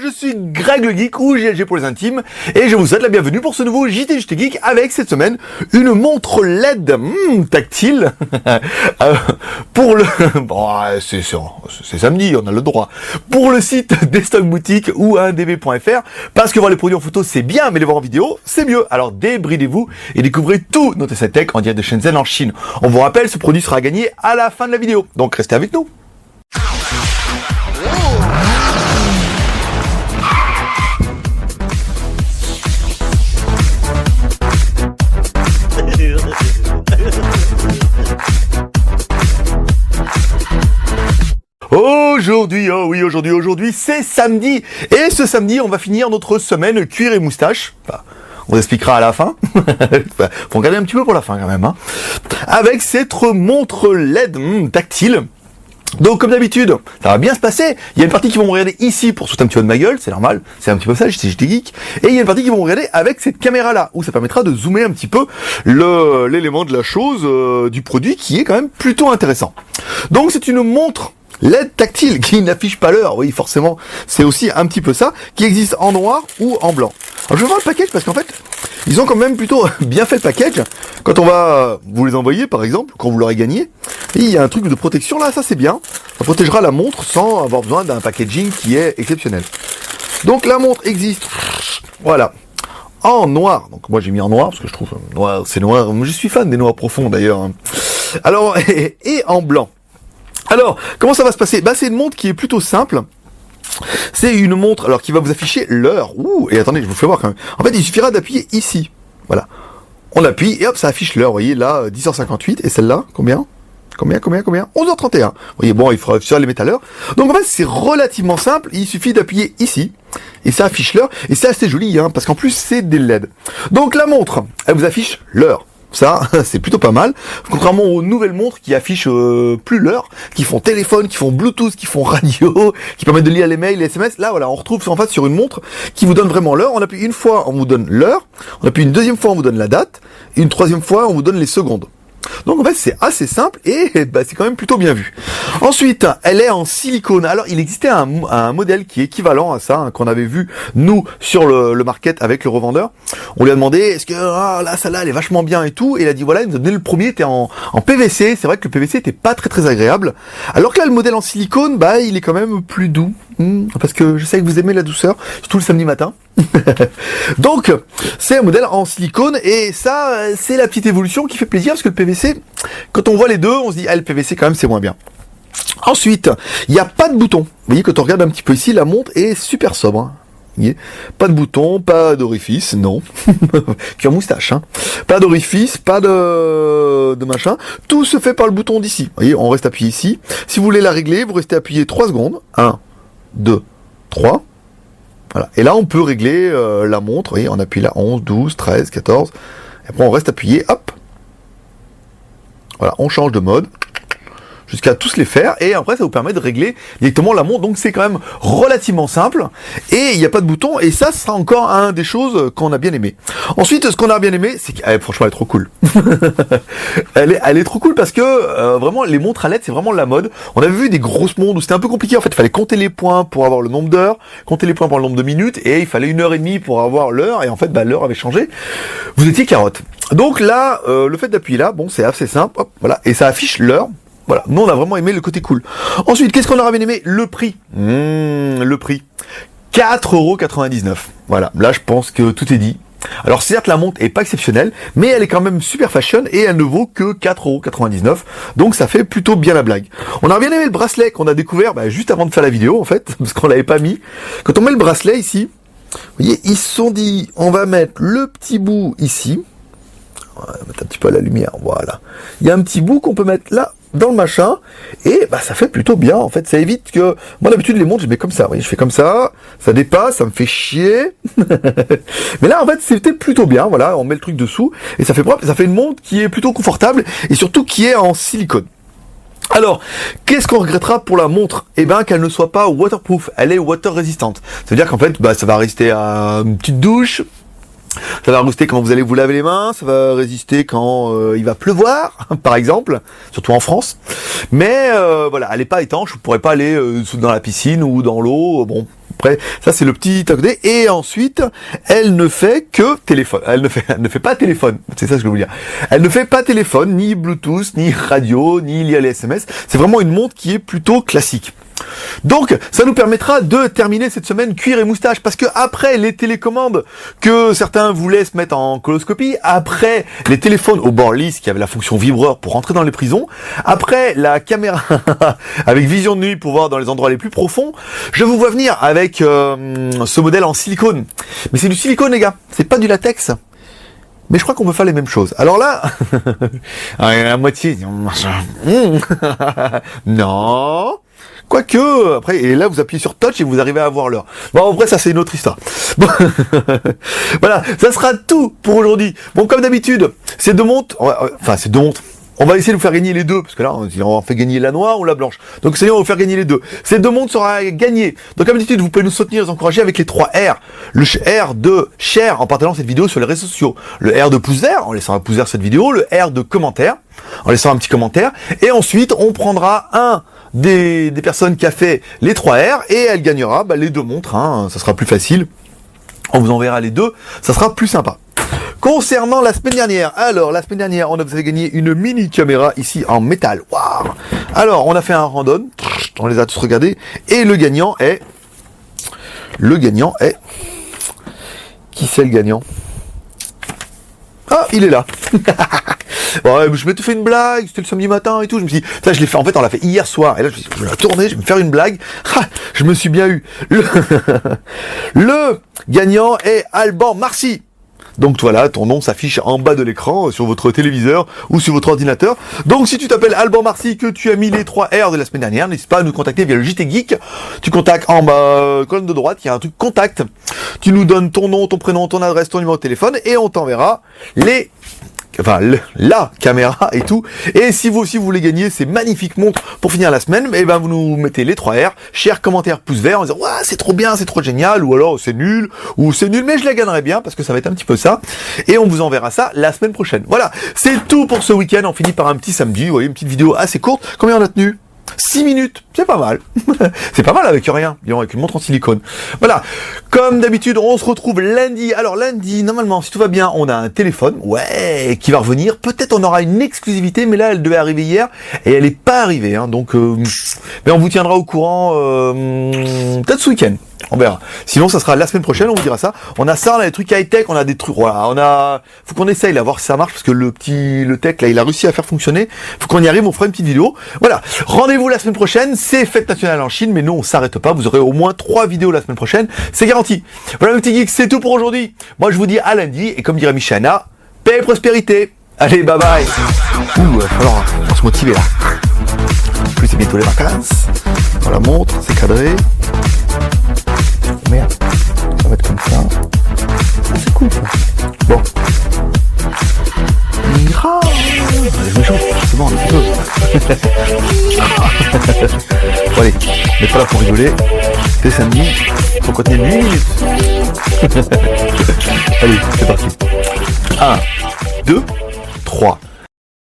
je suis Greg le Geek ou GLG pour les intimes et je vous souhaite la bienvenue pour ce nouveau JT Geek avec cette semaine une montre LED tactile pour le... Bon, c'est samedi, on a le droit. Pour le site des Stock Boutiques ou 1db.fr parce que voir les produits en photo c'est bien mais les voir en vidéo c'est mieux. Alors débridez-vous et découvrez tout notre tech en direct de Shenzhen en Chine. On vous rappelle, ce produit sera gagné à la fin de la vidéo, donc restez avec nous. Aujourd'hui, c'est samedi. Et ce samedi, on va finir notre semaine cuir et moustache. Enfin, on expliquera à la fin. Faut regarder un petit peu pour la fin quand même. Hein. Avec cette montre LED tactile. Donc comme d'habitude, ça va bien se passer. Il y a une partie qui vont me regarder ici pour sauter un petit peu de ma gueule, c'est normal, c'est un petit peu ça, j'étais geek. Et il y a une partie qui vont me regarder avec cette caméra là, où ça permettra de zoomer un petit peu l'élément de la chose, du produit qui est quand même plutôt intéressant. Donc c'est une montre LED tactile qui n'affiche pas l'heure, oui forcément, c'est aussi un petit peu ça, qui existe en noir ou en blanc. Alors je vais voir le package parce qu'en fait, ils ont quand même plutôt bien fait le package. Quand on va vous les envoyer par exemple, quand vous l'aurez gagné, et il y a un truc de protection là, ça c'est bien. Ça protégera la montre sans avoir besoin d'un packaging qui est exceptionnel. Donc la montre existe, voilà, en noir. Donc moi j'ai mis en noir parce que je trouve noir, c'est noir. Je suis fan des noirs profonds d'ailleurs. Alors et en blanc. Alors, comment ça va se passer? Bah, c'est une montre qui est plutôt simple. C'est une montre, alors, qui va vous afficher l'heure. Ouh, et attendez, je vous fais voir quand même. En fait, il suffira d'appuyer ici. Voilà. On appuie, et hop, ça affiche l'heure. Vous voyez, là, 10h58. Et celle-là, combien? 11h31. Vous voyez, bon, il faudra les mettre à l'heure. Donc, en fait, c'est relativement simple. Il suffit d'appuyer ici. Et ça affiche l'heure. Et c'est assez joli, hein, parce qu'en plus, c'est des LED. Donc, la montre, elle vous affiche l'heure. Ça, c'est plutôt pas mal. Contrairement aux nouvelles montres qui affichent plus l'heure, qui font téléphone, qui font Bluetooth, qui font radio, qui permettent de lire les mails, les SMS. Là, voilà, on retrouve en fait sur une montre qui vous donne vraiment l'heure. On appuie une fois, on vous donne l'heure. On appuie une deuxième fois, on vous donne la date. Et une troisième fois, on vous donne les secondes. Donc en fait c'est assez simple et bah, c'est quand même plutôt bien vu. Ensuite elle est en silicone. Alors il existait un modèle qui est équivalent à ça, hein, qu'on avait vu nous sur le market avec le revendeur. On lui a demandé est-ce que là celle-là elle est vachement bien et tout, et il a dit voilà, il nous a donné le premier, était en PVC. C'est vrai que le PVC était pas très agréable, alors que là le modèle en silicone bah il est quand même plus doux, parce que je sais que vous aimez la douceur, surtout le samedi matin. Donc c'est un modèle en silicone et ça c'est la petite évolution qui fait plaisir parce que le PVC, quand on voit les deux on se dit le PVC quand même c'est moins bien. Ensuite il n'y a pas de bouton. Vous voyez, quand on regarde un petit peu ici, la montre est super sobre, hein. Vous voyez, pas de bouton, pas d'orifice, non. Cuir moustache, hein. Pas d'orifice, pas de machin. Tout se fait par le bouton d'ici. Vous voyez, on reste appuyé ici. Si vous voulez la régler, vous restez appuyé 3 secondes. 1, 2, 3. Voilà. Et là, on peut régler la montre. Vous voyez, on appuie là 11, 12, 13, 14. Et après, on reste appuyé. Hop. Voilà, on change de mode jusqu'à tous les faire. Et après, ça vous permet de régler directement la montre. Donc, c'est quand même relativement simple. Et il n'y a pas de bouton. Et ça sera encore un des choses qu'on a bien aimé. Ensuite, ce qu'on a bien aimé, c'est qu'elle, franchement, elle est trop cool. elle est trop cool parce que vraiment, les montres à LED, c'est vraiment la mode. On avait vu des grosses montres où c'était un peu compliqué. En fait, il fallait compter les points pour avoir le nombre d'heures, compter les points pour le nombre de minutes, et il fallait 1h30 pour avoir l'heure. Et en fait, bah, l'heure avait changé. Vous étiez carotte. Donc là, le fait d'appuyer là, bon, c'est assez simple. Hop, voilà, et ça affiche l'heure. Voilà, nous on a vraiment aimé le côté cool. Ensuite, qu'est-ce qu'on aura bien aimé? Le prix. Le prix. 4,99 €. Voilà, là je pense que tout est dit. Alors certes la montre est pas exceptionnelle, mais elle est quand même super fashion et elle ne vaut que 4,99 €. Donc ça fait plutôt bien la blague. On a bien aimé le bracelet qu'on a découvert juste avant de faire la vidéo en fait, parce qu'on l'avait pas mis. Quand on met le bracelet ici, vous voyez, ils se sont dit on va mettre le petit bout ici. On va mettre un petit peu à la lumière, voilà. Il y a un petit bout qu'on peut mettre là, dans le machin, et bah ça fait plutôt bien, en fait, ça évite que... Moi d'habitude les montres je mets comme ça, vous voyez, je fais comme ça dépasse, ça me fait chier, mais là en fait c'était plutôt bien, voilà, on met le truc dessous, et ça fait propre, ça fait une montre qui est plutôt confortable, et surtout qui est en silicone. Alors, qu'est-ce qu'on regrettera pour la montre? Eh ben, qu'elle ne soit pas waterproof, elle est water résistante. Ça veut dire qu'en fait, bah, ça va rester à une petite douche, ça va résister quand vous allez vous laver les mains, ça va résister quand il va pleuvoir, par exemple, surtout en France. Mais voilà, elle n'est pas étanche, vous ne pourrez pas aller dans la piscine ou dans l'eau. Bon, Après, ça c'est le petit à côté. Et ensuite, elle ne fait que téléphone. Elle ne fait pas téléphone. C'est ça que je veux vous dire. Elle ne fait pas téléphone, ni Bluetooth, ni radio, ni lié à les SMS. C'est vraiment une montre qui est plutôt classique. Donc, ça nous permettra de terminer cette semaine cuir et moustache, parce que après les télécommandes que certains voulaient se mettre en coloscopie, après les téléphones au bord lisse qui avaient la fonction vibreur pour rentrer dans les prisons, après la caméra avec vision de nuit pour voir dans les endroits les plus profonds, je vous vois venir avec ce modèle en silicone. Mais c'est du silicone, les gars, c'est pas du latex. Mais je crois qu'on peut faire les mêmes choses. Alors là, à moitié, non. Quoique, après, et là vous appuyez sur touch et vous arrivez à avoir l'heure. Bon, après ça c'est une autre histoire. Bon, voilà, ça sera tout pour aujourd'hui. Bon, comme d'habitude, ces deux montres, ces deux montres, on va essayer de vous faire gagner les deux, parce que là, on fait gagner la noire ou la blanche. Donc, essayons de vous faire gagner les deux. Ces deux montres sera gagnées. Donc, comme d'habitude, vous pouvez nous soutenir, nous encourager avec les 3 R. Le R de share, en partageant cette vidéo sur les réseaux sociaux. Le R de pouce vert, en laissant un pouce vert cette vidéo. Le R de commentaire, en laissant un petit commentaire. Et ensuite, on prendra un des personnes qui a fait les 3 R, et elle gagnera les deux montres, hein. Ça sera plus facile. On vous enverra les deux, ça sera plus sympa. Concernant la semaine dernière, alors la semaine dernière, on avait gagné une mini caméra ici en métal. Waouh! Alors, on a fait un random, on les a tous regardés, et le gagnant est... Qui c'est le gagnant? Ah, il est là. Ouais, je m'étais fait une blague, c'était le samedi matin et tout, je me suis dit, ça je l'ai fait, en fait on l'a fait hier soir, et là je me suis dit, je vais la tourner, je vais me faire une blague, je me suis bien eu. Le gagnant est Alban Marcy. Donc voilà, ton nom s'affiche en bas de l'écran, sur votre téléviseur ou sur votre ordinateur. Donc si tu t'appelles Alban Marcy, que tu as mis les 3 R de la semaine dernière, n'hésite pas à nous contacter via le JT Geek. Tu contactes en bas, colonne de droite, il y a un truc contact. Tu nous donnes ton nom, ton prénom, ton adresse, ton numéro de téléphone, et on t'enverra la caméra et tout. Et si vous aussi vous voulez gagner ces magnifiques montres pour finir la semaine, et ben vous nous mettez les 3 R, share, commentaire, pouce vert, en disant ouais c'est trop bien, c'est trop génial, ou alors c'est nul, mais je la gagnerai bien parce que ça va être un petit peu ça. Et on vous enverra ça la semaine prochaine. Voilà, c'est tout pour ce week-end. On finit par un petit samedi, vous voyez, une petite vidéo assez courte. Combien on a tenu? 6 minutes, c'est pas mal. C'est pas mal avec rien, disons, avec une montre en silicone. Voilà, comme d'habitude, on se retrouve lundi. Alors lundi, normalement, si tout va bien, on a un téléphone, ouais, qui va revenir. Peut-être on aura une exclusivité, mais là, elle devait arriver hier, et elle est pas arrivée. Hein, donc, mais on vous tiendra au courant peut-être ce week-end. On verra. Sinon, ça sera la semaine prochaine, on vous dira ça. On a ça, on a des trucs high-tech, on a des trucs, voilà, faut qu'on essaye, là, voir si ça marche, parce que le tech, là, il a réussi à faire fonctionner. Faut qu'on y arrive, on fera une petite vidéo. Voilà. Rendez-vous la semaine prochaine, c'est fête nationale en Chine, mais nous, on s'arrête pas. Vous aurez au moins 3 vidéos la semaine prochaine. C'est garanti. Voilà, mes petits geeks, c'est tout pour aujourd'hui. Moi, je vous dis à lundi, et comme dirait Michana, paix et prospérité. Allez, bye bye. Ouh, alors, faut se motiver, là. En plus, c'est bientôt les vacances. On la montre, c'est cadré. Merde, ça va être comme ça. Ah, c'est cool ça. Bon. Je me chauffe, c'est bon, c'est tout. Bon allez, on n'est pas là pour rigoler. C'est samedi, faut contenir 8 minutes. Allez, c'est parti. 1, 2, 3.